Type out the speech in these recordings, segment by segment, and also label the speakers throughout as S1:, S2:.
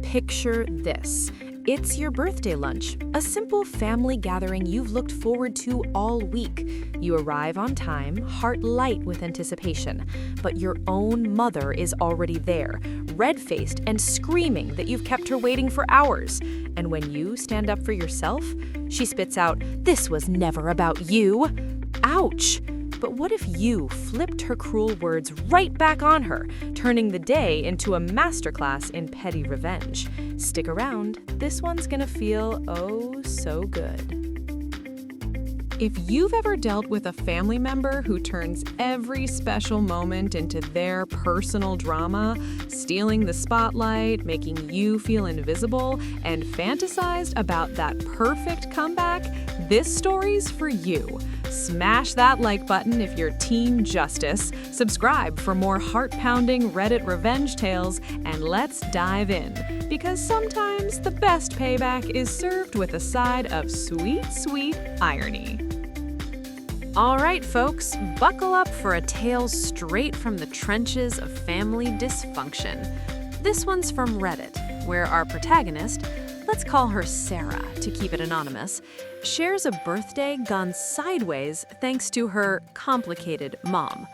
S1: Picture this. It's your birthday lunch, a simple family gathering you've looked forward to all week. You arrive on time, heart light with anticipation, but your own mother is already there, red-faced and screaming that you've kept her waiting for hours. And when you stand up for yourself, she spits out, "This was never about you." Ouch! But what if you flipped her cruel words right back on her, turning the day into a masterclass in petty revenge? Stick around, this one's gonna feel oh so good. If you've ever dealt with a family member who turns every special moment into their personal drama, stealing the spotlight, making you feel invisible, and fantasized about that perfect comeback, this story's for you. Smash that like button if you're Team Justice, subscribe for more heart-pounding Reddit revenge tales, and let's dive in. Because sometimes the best payback is served with a side of sweet, sweet irony. All right, folks, buckle up for a tale straight from the trenches of family dysfunction. This one's from Reddit, where our protagonist, let's call her Sarah to keep it anonymous, shares a birthday gone sideways thanks to her complicated mom.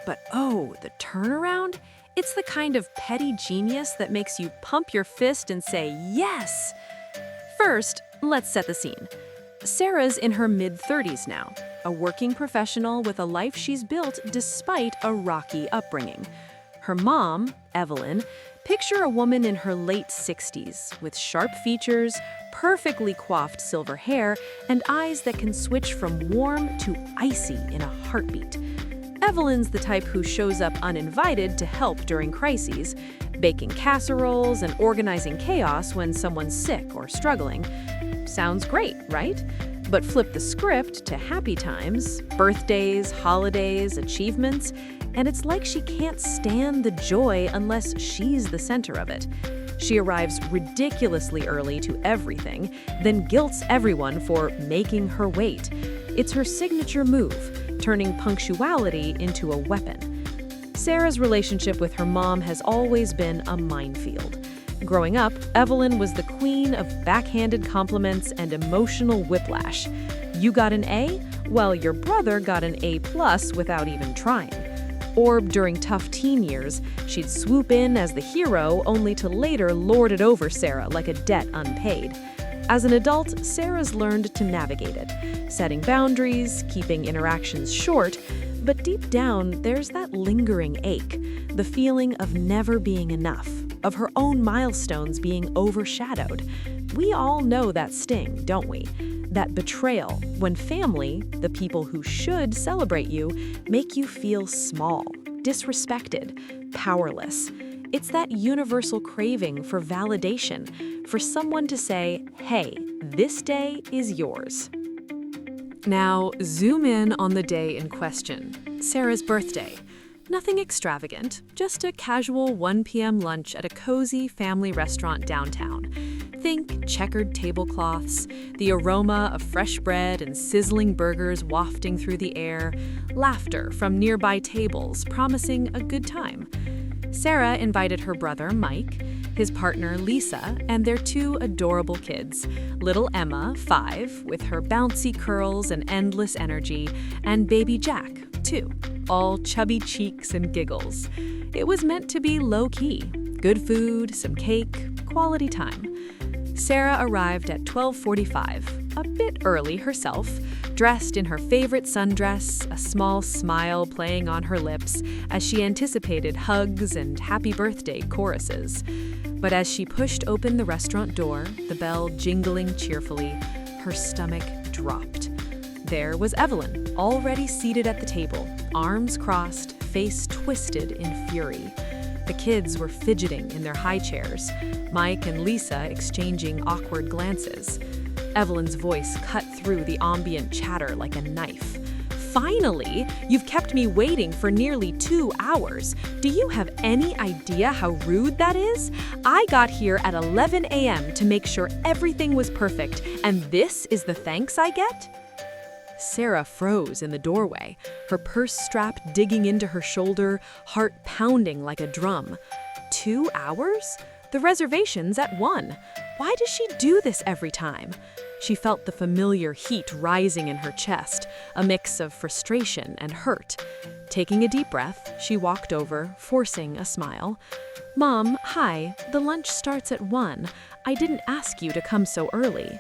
S1: But oh, the turnaround? It's the kind of petty genius that makes you pump your fist and say yes! First, let's set the scene. Sarah's in her mid-30s now, a working professional with a life she's built despite a rocky upbringing. Her mom, Evelyn, picture a woman in her late 60s with sharp features, perfectly coiffed silver hair, and eyes that can switch from warm to icy in a heartbeat. Evelyn's the type who shows up uninvited to help during crises, baking casseroles and organizing chaos when someone's sick or struggling. Sounds great, right? But flip the script to happy times, birthdays, holidays, achievements, and it's like she can't stand the joy unless she's the center of it. She arrives ridiculously early to everything, then guilts everyone for making her wait. It's her signature move, turning punctuality into a weapon. Sarah's relationship with her mom has always been a minefield. Growing up, Evelyn was the queen of backhanded compliments and emotional whiplash. You got an A? Well, your brother got an A+ without even trying. Or during tough teen years, she'd swoop in as the hero only to later lord it over Sarah like a debt unpaid. As an adult, Sarah's learned to navigate it, setting boundaries, keeping interactions short, but deep down, there's that lingering ache, the feeling of never being enough, of her own milestones being overshadowed. We all know that sting, don't we? That betrayal, when family, the people who should celebrate you, make you feel small, disrespected, powerless. It's that universal craving for validation, for someone to say, hey, this day is yours. Now, zoom in on the day in question, Sarah's birthday. Nothing extravagant, just a casual 1 p.m. lunch at a cozy family restaurant downtown. Think checkered tablecloths, the aroma of fresh bread and sizzling burgers wafting through the air, laughter from nearby tables promising a good time. Sarah invited her brother, Mike, his partner, Lisa, and their 2 adorable kids, little Emma, 5, with her bouncy curls and endless energy, and baby Jack, 2, all chubby cheeks and giggles. It was meant to be low-key, good food, some cake, quality time. Sarah arrived at 12:45, a bit early herself, dressed in her favorite sundress, a small smile playing on her lips as she anticipated hugs and happy birthday choruses. But as she pushed open the restaurant door, the bell jingling cheerfully, her stomach dropped. There was Evelyn, already seated at the table, arms crossed, face twisted in fury. The kids were fidgeting in their high chairs, Mike and Lisa exchanging awkward glances. Evelyn's voice cut through the ambient chatter like a knife. Finally, you've kept me waiting for nearly 2 hours. Do you have any idea how rude that is? I got here at 11 a.m. to make sure everything was perfect, and this is the thanks I get? Sarah froze in the doorway, her purse strap digging into her shoulder, heart pounding like a drum. 2 hours? The reservation's at 1. Why does she do this every time? She felt the familiar heat rising in her chest, a mix of frustration and hurt. Taking a deep breath, she walked over, forcing a smile. "Mom, hi, the lunch starts at 1. I didn't ask you to come so early."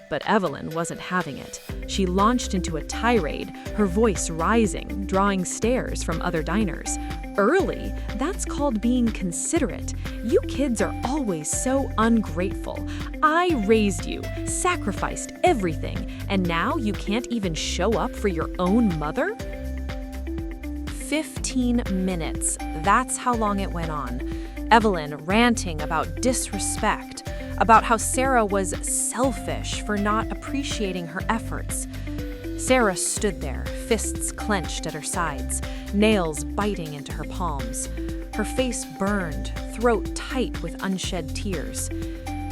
S1: But Evelyn wasn't having it. She launched into a tirade, her voice rising, drawing stares from other diners. "Early? That's called being considerate. You kids are always so ungrateful. I raised you, sacrificed everything, and now you can't even show up for your own mother?" 15 minutes. That's how long it went on. Evelyn ranting about disrespect, about how Sarah was selfish for not appreciating her efforts. Sarah stood there, fists clenched at her sides, nails biting into her palms. Her face burned, throat tight with unshed tears.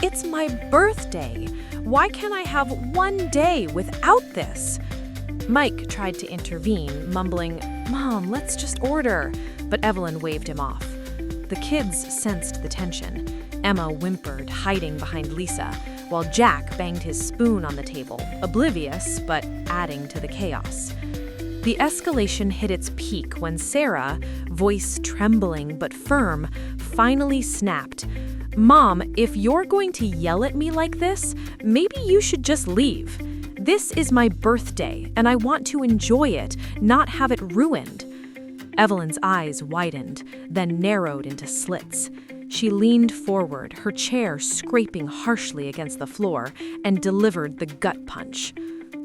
S1: "It's my birthday. Why can't I have one day without this?" Mike tried to intervene, mumbling, "Mom, let's just order," but Evelyn waved him off. The kids sensed the tension. Emma whimpered, hiding behind Lisa, while Jack banged his spoon on the table, oblivious but adding to the chaos. The escalation hit its peak when Sarah, voice trembling but firm, finally snapped. "Mom, if you're going to yell at me like this, maybe you should just leave. This is my birthday, and I want to enjoy it, not have it ruined." Evelyn's eyes widened, then narrowed into slits. She leaned forward, her chair scraping harshly against the floor, and delivered the gut punch.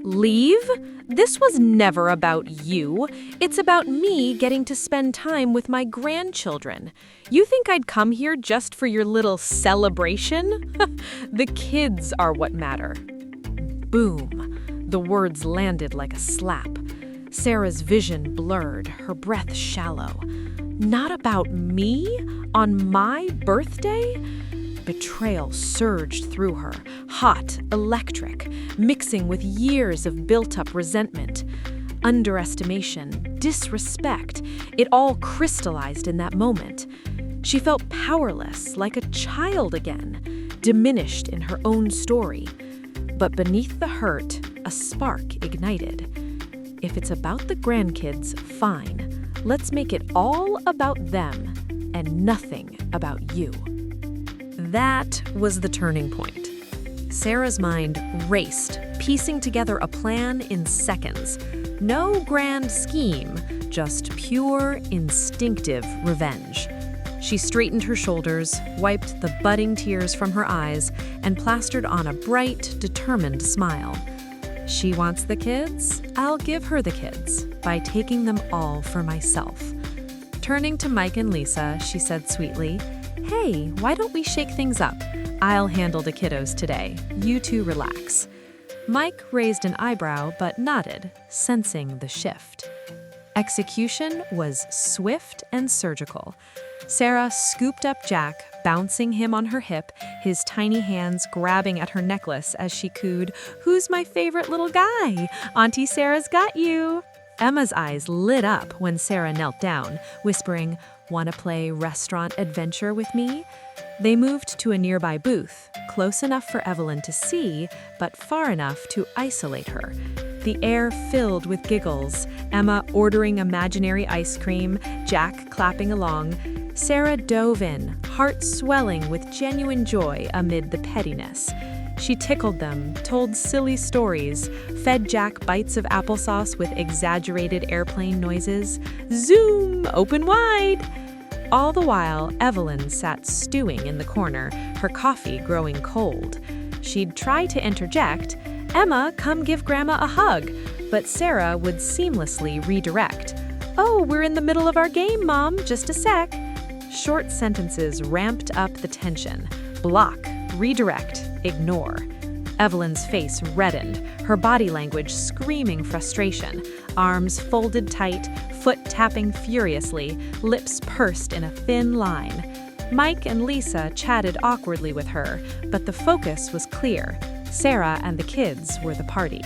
S1: "Leave? This was never about you. It's about me getting to spend time with my grandchildren. You think I'd come here just for your little celebration? The kids are what matter." Boom. The words landed like a slap. Sarah's vision blurred, her breath shallow. "Not about me? On my birthday?" Betrayal surged through her, hot, electric, mixing with years of built-up resentment. Underestimation, disrespect, it all crystallized in that moment. She felt powerless, like a child again, diminished in her own story. But beneath the hurt, a spark ignited. If it's about the grandkids, fine. Let's make it all about them and nothing about you. That was the turning point. Sarah's mind raced, piecing together a plan in seconds. No grand scheme, just pure, instinctive revenge. She straightened her shoulders, wiped the budding tears from her eyes, and plastered on a bright, determined smile. She wants the kids? I'll give her the kids by taking them all for myself. Turning to Mike and Lisa, she said sweetly, "Hey, why don't we shake things up? I'll handle the kiddos today. You two relax." Mike raised an eyebrow but nodded, sensing the shift. Execution was swift and surgical. Sarah scooped up Jack, bouncing him on her hip, his tiny hands grabbing at her necklace as she cooed, "Who's my favorite little guy? Auntie Sarah's got you." Emma's eyes lit up when Sarah knelt down, whispering, "Wanna play restaurant adventure with me?" They moved to a nearby booth, close enough for Evelyn to see, but far enough to isolate her. The air filled with giggles, Emma ordering imaginary ice cream, Jack clapping along. Sarah dove in, heart swelling with genuine joy amid the pettiness. She tickled them, told silly stories, fed Jack bites of applesauce with exaggerated airplane noises. Zoom, open wide! All the while, Evelyn sat stewing in the corner, her coffee growing cold. She'd try to interject, "Emma, come give Grandma a hug," but Sarah would seamlessly redirect. "Oh, we're in the middle of our game, Mom, just a sec." Short sentences ramped up the tension. Block, redirect, ignore. Evelyn's face reddened, her body language screaming frustration, arms folded tight, foot tapping furiously, lips pursed in a thin line. Mike and Lisa chatted awkwardly with her, but the focus was clear. Sarah and the kids were the party.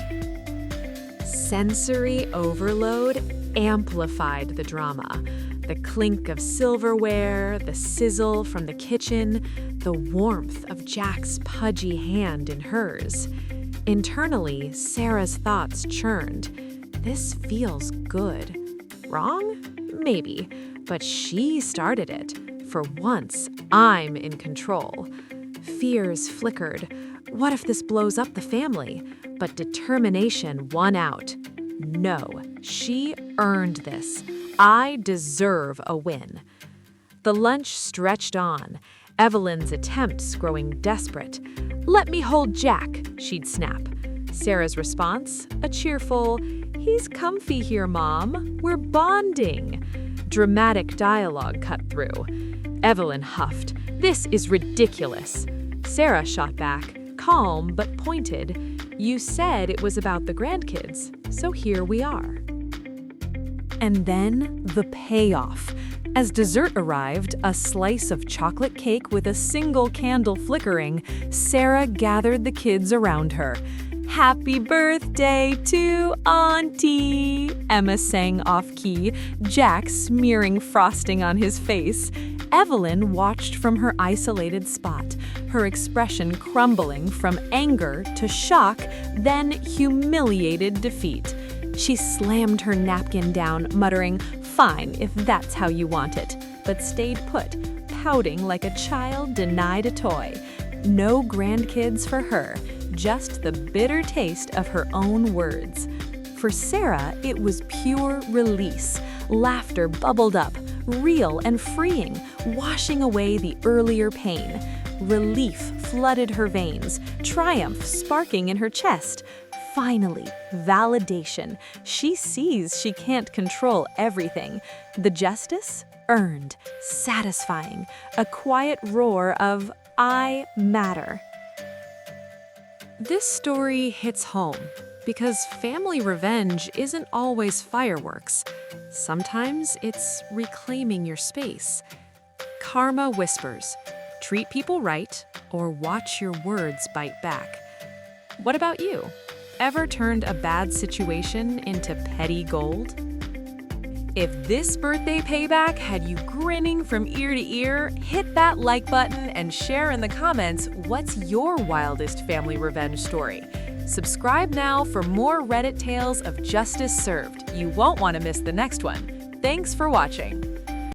S1: Sensory overload amplified the drama. The clink of silverware, the sizzle from the kitchen, the warmth of Jack's pudgy hand in hers. Internally, Sarah's thoughts churned. This feels good. Wrong? Maybe. But she started it. For once, I'm in control. Fears flickered. What if this blows up the family? But determination won out. No, she earned this. I deserve a win. The lunch stretched on, Evelyn's attempts growing desperate. "Let me hold Jack," she'd snap. Sarah's response, a cheerful, "He's comfy here, Mom. We're bonding." Dramatic dialogue cut through. Evelyn huffed, "This is ridiculous." Sarah shot back, calm but pointed, "You said it was about the grandkids, so here we are." And then the payoff. As dessert arrived, a slice of chocolate cake with a single candle flickering, Sarah gathered the kids around her. "Happy birthday to Auntie," Emma sang off-key, Jack smearing frosting on his face. Evelyn watched from her isolated spot, her expression crumbling from anger to shock, then humiliated defeat. She slammed her napkin down, muttering, "Fine, if that's how you want it," but stayed put, pouting like a child denied a toy. No grandkids for her, just the bitter taste of her own words. For Sarah, it was pure release. Laughter bubbled up, real and freeing, washing away the earlier pain. Relief flooded her veins, triumph sparking in her chest. Finally, validation. She sees she can't control everything. The justice? Earned, satisfying, a quiet roar of, "I matter." This story hits home because family revenge isn't always fireworks. Sometimes it's reclaiming your space. Karma whispers, treat people right or watch your words bite back. What about you? Ever turned a bad situation into petty gold? If this birthday payback had you grinning from ear to ear, hit that like button and share in the comments what's your wildest family revenge story. Subscribe now for more Reddit tales of justice served. You won't want to miss the next one. Thanks for watching.